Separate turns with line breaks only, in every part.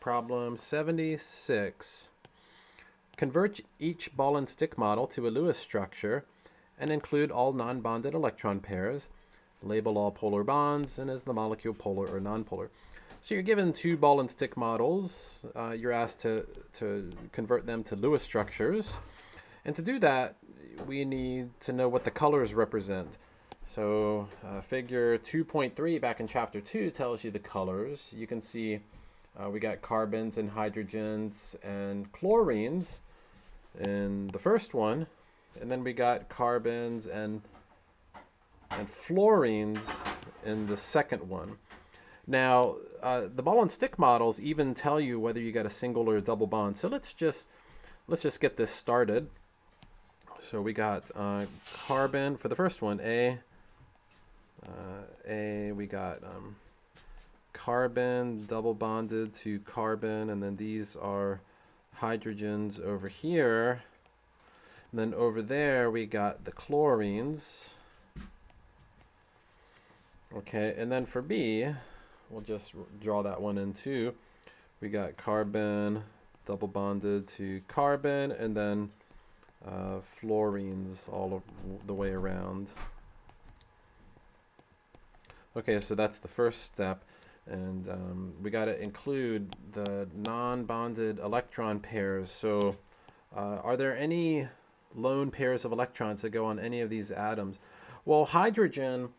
Problem 76. Convert each ball and stick model to a Lewis structure and include all non-bonded electron pairs. Label all polar bonds, and is the molecule polar or nonpolar? So you're given two ball and stick models. You're asked to convert them to Lewis structures. And to do that, we need to know what the colors represent. So figure 2.3 back in chapter 2 tells you the colors. You can see we got carbons and hydrogens and chlorines in the first one, and then we got carbons and fluorines in the second one. Now, the ball and stick models even tell you whether you got a single or a double bond. So let's just get this started. So we got carbon for the first one, we got carbon double bonded to carbon, and then these are hydrogens over here. And then over there we got the chlorines. Okay, and then for B, we'll just draw that one in too. We got carbon double bonded to carbon, and then fluorines all the way around. Okay, so that's the first step, and we got to include the non-bonded electron pairs. So are there any lone pairs of electrons that go on any of these atoms? Well, hydrogen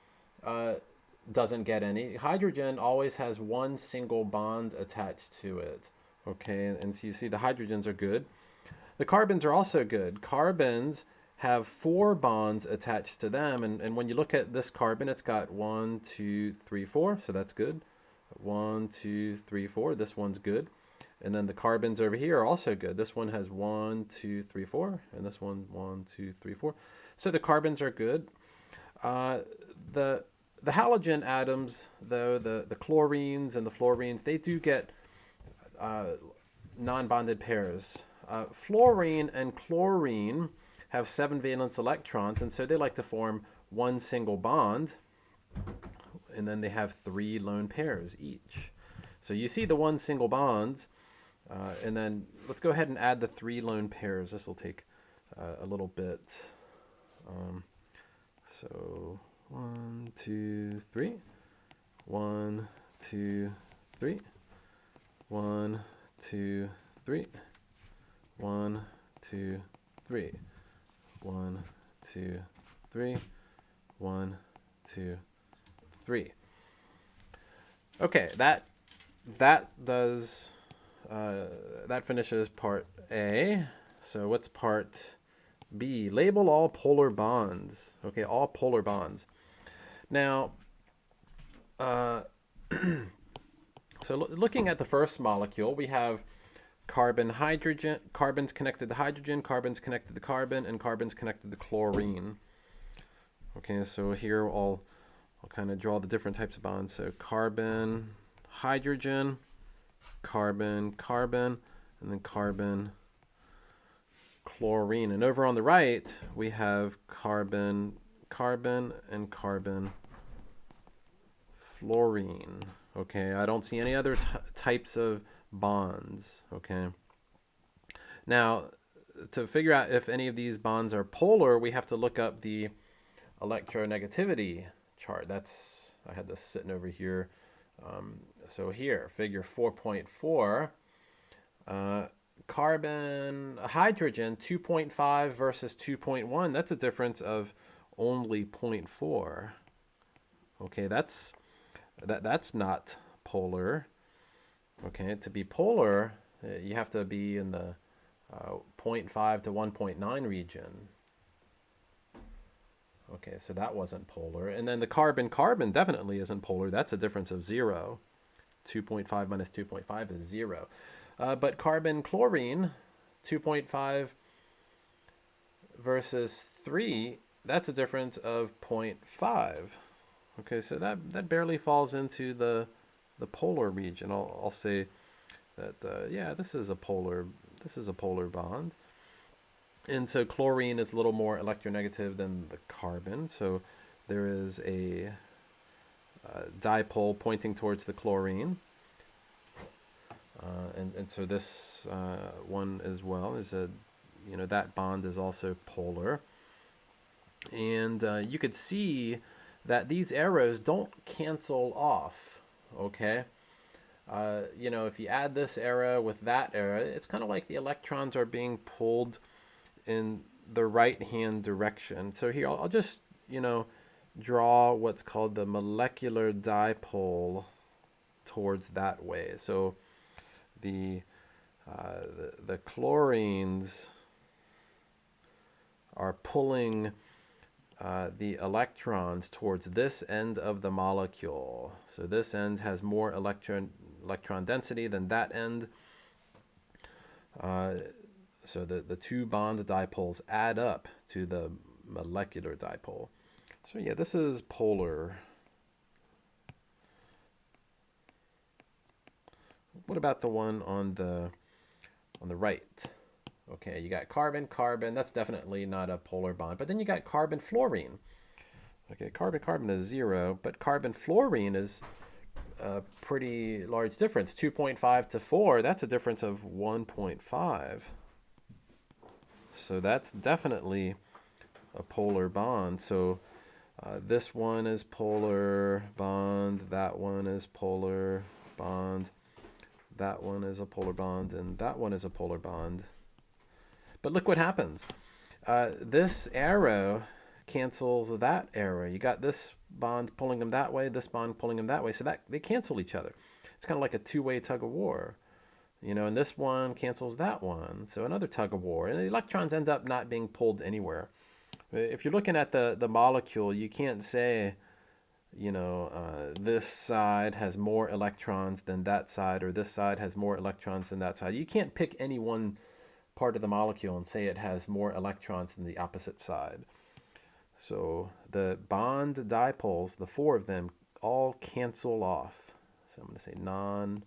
doesn't get any. Hydrogen always has one single bond attached to it. Okay, and so you see the hydrogens are good. The carbons are also good. Carbons have 4 bonds attached to them, and when you look at this carbon, it's got 1, 2, 3, 4, so that's good. 1, 2, 3, 4, this one's good. And then the carbons over here are also good. This one has 1, 2, 3, 4, and this one 1, 2, 3, 4. So the carbons are good. The halogen atoms, though, the chlorines and the fluorines, they do get non-bonded pairs. Fluorine and chlorine have 7 valence electrons, and so they like to form one single bond, and then they have 3 lone pairs each. So you see the one single bonds, and then let's go ahead and add the 3 lone pairs. This will take a little bit. So 1, 2, 3, 1, 2, 3, 1, 2, 3, 1, 2, 3. 1, 2, 3, 1, 2, 3. Okay, that does that finishes part A. So what's part B? Label all polar bonds. Okay, all polar bonds. Now, so looking at the first molecule, we have carbon, hydrogen, carbons connected to hydrogen, carbons connected to carbon, and carbons connected to chlorine. Okay, so here I'll kind of draw the different types of bonds. So carbon, hydrogen, carbon, carbon, and then carbon, chlorine. And over on the right, we have carbon, carbon, and carbon, fluorine. Okay, I don't see any other types of bonds. Okay, now to figure out if any of these bonds are polar, we have to look up the electronegativity chart. I had this sitting over here. So here, figure 4.4, carbon, hydrogen, 2.5 versus 2.1. That's a difference of only 0.4. Okay, that's not polar. Okay, to be polar, you have to be in the 0.5 to 1.9 region. Okay, so that wasn't polar. And then the carbon definitely isn't polar. That's a difference of 0. 2.5 minus 2.5 is 0. But carbon, chlorine, 2.5 versus 3, that's a difference of 0.5. Okay, so that barely falls into the polar region. I'll say that yeah, this is a polar bond. And so chlorine is a little more electronegative than the carbon. So there is a dipole pointing towards the chlorine. and so this one as well is that bond is also polar. And you could see that these arrows don't cancel off, okay? If you add this arrow with that arrow, it's kind of like the electrons are being pulled in the right-hand direction. So here, I'll just, draw what's called the molecular dipole towards that way. So the chlorines are pulling the electrons towards this end of the molecule. So this end has more electron density than that end. So the two bond dipoles add up to the molecular dipole. So yeah, this is polar. What about the one on the right? Okay, you got carbon, carbon. That's definitely not a polar bond. But then you got carbon, fluorine. Okay, carbon, carbon is 0, but carbon, fluorine is a pretty large difference. 2.5 to 4, that's a difference of 1.5. So that's definitely a polar bond. So this one is polar bond, that one is polar bond, that one is a polar bond, and that one is a polar bond. But look what happens. This arrow cancels that arrow. You got this bond pulling them that way, this bond pulling them that way, so that they cancel each other. It's kind of like a two-way tug of war. And this one cancels that one, so another tug of war. And the electrons end up not being pulled anywhere. If you're looking at the molecule, you can't say, this side has more electrons than that side, or this side has more electrons than that side. You can't pick any one part of the molecule and say it has more electrons than the opposite side. So the bond dipoles, the 4 of them, all cancel off. So I'm going to say non-polar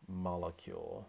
molecule.